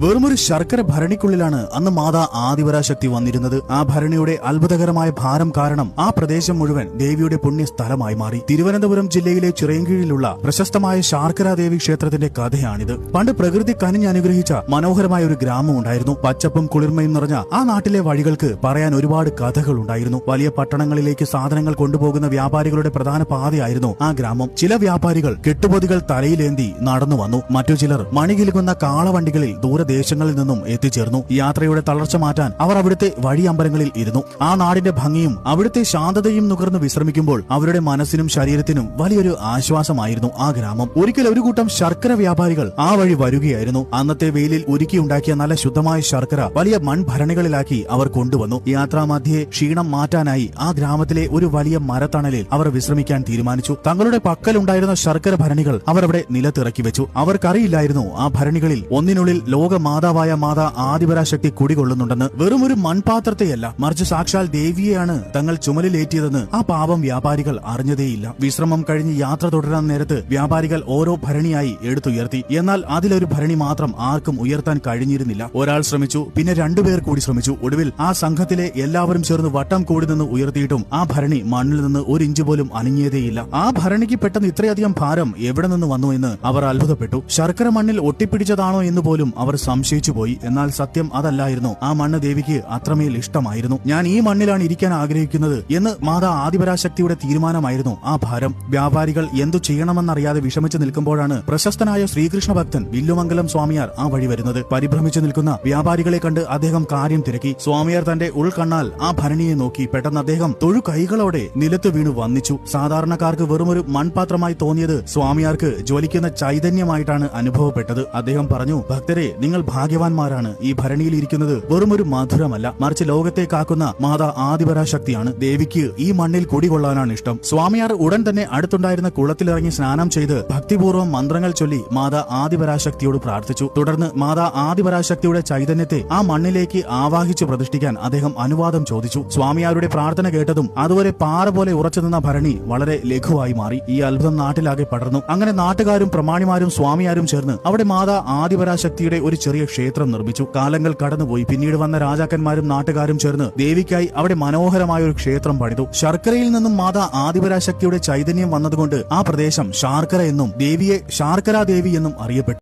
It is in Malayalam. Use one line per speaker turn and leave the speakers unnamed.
വെറുമൊരു ശർക്കര ഭരണിക്കുള്ളിലാണ് അന്ന് മാതാ ആദിപരാശക്തി വന്നിരുന്നത്. ആ ഭരണിയുടെ അത്ഭുതകരമായ ഭാരം കാരണം ആ പ്രദേശം മുഴുവൻ ദേവിയുടെ പുണ്യസ്ഥലമായി മാറി. തിരുവനന്തപുരം ജില്ലയിലെ ചിറയൻകീഴിലുള്ള പ്രശസ്തമായ ശാർക്കരാദേവി ക്ഷേത്രത്തിന്റെ കഥയാണിത്. പണ്ട് പ്രകൃതി കനിഞ്ഞനുഗ്രഹിച്ച മനോഹരമായ ഒരു ഗ്രാമം ഉണ്ടായിരുന്നു. പച്ചപ്പും കുളിർമയും നിറഞ്ഞ ആ നാട്ടിലെ വഴികൾക്ക് പറയാൻ ഒരുപാട് കഥകൾ ഉണ്ടായിരുന്നു. വലിയ പട്ടണങ്ങളിലേക്ക് സാധനങ്ങൾ കൊണ്ടുപോകുന്ന വ്യാപാരികളുടെ പ്രധാന പാതയായിരുന്നു ആ ഗ്രാമം. ചില വ്യാപാരികൾ കെട്ടുപൊതികൾ തലയിലേന്തി നടന്നു വന്നു. മറ്റു ചിലർ മണികിലുകുന്ന കാളവണ്ടികളിൽ ദൂരദേശങ്ങളിൽ നിന്നും എത്തിച്ചേർന്നു. യാത്രയുടെ തളർച്ച മാറ്റാൻ അവർ അവിടുത്തെ വഴിയമ്പലങ്ങളിൽ ഇരുന്നു. ആ നാടിന്റെ ഭംഗിയും അവിടുത്തെ ശാന്തതയും നുകർന്ന് വിശ്രമിക്കുമ്പോൾ അവരുടെ മനസ്സിനും ശരീരത്തിനും വലിയൊരു ആശ്വാസമായിരുന്നു ആ ഗ്രാമം. ഒരിക്കൽ ഒരു കൂട്ടം ശർക്കര വ്യാപാരികൾ ആ വഴി വരികയായിരുന്നു. അന്നത്തെ വെയിലിൽ ഉരുക്കിയുണ്ടാക്കിയ നല്ല ശുദ്ധമായ ശർക്കര വലിയ മൺഭരണികളിലാക്കി അവർ കൊണ്ടുവന്നു. യാത്രാമധ്യേ ക്ഷീണം മാറ്റാനായി ആ ഗ്രാമത്തിലെ ഒരു വലിയ മരത്തണലിൽ അവർ വിശ്രമിക്കാൻ തീരുമാനിച്ചു. തങ്ങളുടെ പക്കലുണ്ടായിരുന്ന ശർക്കര ഭരണികൾ അവർ അവിടെ നിലത്തിറക്കി വെച്ചു. അവർക്കറിയില്ലായിരുന്നു ആ ഭരണികളിൽ ഒന്നിനുള്ളിൽ ലോകമാതാവായ മാതാ ആദിപരാശക്തി കുടികൊള്ളുന്നുണ്ടെന്ന്. വെറും ഒരു മൺപാത്രത്തെയല്ല, മറിച്ച് സാക്ഷാൽ ദേവിയെയാണ് തങ്ങൾ ചുമലിലേറ്റിയതെന്ന് ആ പാവം വ്യാപാരികൾ അറിഞ്ഞതേയില്ല. വിശ്രമം കഴിഞ്ഞ് യാത്ര തുടരാൻ നേരത്ത് വ്യാപാരികൾ ഓരോ ഭരണിയായി എടുത്തുയർത്തി. എന്നാൽ അതിലൊരു ഭരണി മാത്രം ആർക്കും ഉയർത്താൻ കഴിഞ്ഞിരുന്നില്ല. ഒരാൾ ശ്രമിച്ചു, പിന്നെ രണ്ടുപേർ കൂടി ശ്രമിച്ചു. ഒടുവിൽ ആ സംഘത്തിലെ എല്ലാവരും ചേർന്ന് വട്ടം കൂടി നിന്ന് ഉയർത്തിയിട്ടും ആ ഭരണി മണ്ണിൽ നിന്ന് ഒരു ഇഞ്ച് പോലും അനങ്ങിയതേയില്ല. ആ ഭരണിക്ക് പെട്ടെന്ന് ഇത്രയധികം ഭാരം എവിടെ നിന്ന് വന്നു എന്ന് അവർ അത്ഭുതപ്പെട്ടു. ശർക്കര മണ്ണിൽ ഒട്ടിപ്പിടിച്ചതാണോ എന്ന് പോലും അവർ സംശയിച്ചു പോയി. എന്നാൽ സത്യം അതല്ലായിരുന്നു. ആ മണ്ണ് ദേവിക്ക് അത്രമേൽ ഇഷ്ടമായിരുന്നു. ഞാൻ ഈ മണ്ണിലാണ് ഇരിക്കാൻ ആഗ്രഹിക്കുന്നത് എന്ന് മാതാ ആദിപരാശക്തിയുടെ തീരുമാനമായിരുന്നു ആ ഭാരം. വ്യാപാരികൾ എന്തു ചെയ്യണമെന്നറിയാതെ വിഷമിച്ചു നിൽക്കുമ്പോഴാണ് പ്രശസ്തനായ ശ്രീകൃഷ്ണ ഭക്തൻ വില്ലുമംഗലം സ്വാമിയാർ ആ വഴി വരുന്നത്. പരിഭ്രമിച്ചു നിൽക്കുന്ന വ്യാപാരികളെ കണ്ട് അദ്ദേഹം കാര്യം തിരക്കി. സ്വാമിയാർ തന്റെ ഉൾക്കണ്ണാൽ ആ ഭരണിയെ നോക്കി. പെട്ടെന്ന് അദ്ദേഹം തൊഴു കൈകളോടെ നിലത്ത് വീണു വന്നിച്ചു. സാധാരണക്കാർക്ക് വെറുമൊരു മൺപാത്രമായി തോന്നിയത് സ്വാമിയാർക്ക് ജ്വലിക്കുന്ന ചൈതന്യമായിട്ടാണ് അനുഭവപ്പെട്ടത്. അദ്ദേഹം പറഞ്ഞു, ഭക്തരെ, നിങ്ങൾ ഭാഗ്യവാന്മാരാണ്. ഈ ഭരണിയിൽ ഇരിക്കുന്നത് വെറുമൊരു മധുരമല്ല, മറിച്ച് ലോകത്തെ കാക്കുന്ന മാതാ ആദിപരാശക്തിയാണ്. ദേവിക്ക് ഈ മണ്ണിൽ കുടികൊള്ളാനാണ് ഇഷ്ടം. സ്വാമിയാർ ഉടൻ തന്നെ അടുത്തുണ്ടായിരുന്ന കുളത്തിലിറങ്ങി സ്നാനം ചെയ്ത് ഭക്തിപൂർവ്വം മന്ത്രങ്ങൾ ചൊല്ലി മാതാ ആദിപരാശക്തിയോട് പ്രാർത്ഥിച്ചു. തുടർന്ന് മാതാ ആദിപരാശക്തിയുടെ ചൈതന്യത്തെ ആ മണ്ണിലേക്ക് ആവാഹിച്ചു പ്രതിഷ്ഠിക്കാൻ അദ്ദേഹം അനുവാദം ചോദിച്ചു. സ്വാമിയാരുടെ പ്രാർത്ഥന കേട്ടതും അതുവരെ പാറ പോലെ ഉറച്ചുനിന്ന ഭരണി വളരെ ലഘുവായി മാറി. ഈ അത്ഭുതം നാട്ടിലാകെ പടർന്നു. അങ്ങനെ നാട്ടുകാരും പ്രമാണിമാരും സ്വാമിയാരും ചേർന്ന് അവിടെ മാതാ ആദിപരാശക്തിയുടെ ഒരു ചെറിയ ക്ഷേത്രം നിർമ്മിച്ചു. കാലങ്ങൾ കടന്നുപോയി. പിന്നീട് വന്ന രാജാക്കന്മാരും നാട്ടുകാരും ചേർന്ന് ദേവിക്കായി അവിടെ മനോഹരമായ ഒരു ക്ഷേത്രം പണിതു. ശർക്കരയിൽ നിന്നും മാതാ ആദിപരാശക്തിയുടെ ചൈതന്യം വന്നതുകൊണ്ട് ആ പ്രദേശം ശാർക്കര എന്നും ദേവിയെ ശാർക്കരാ ദേവി എന്നും അറിയപ്പെട്ടു.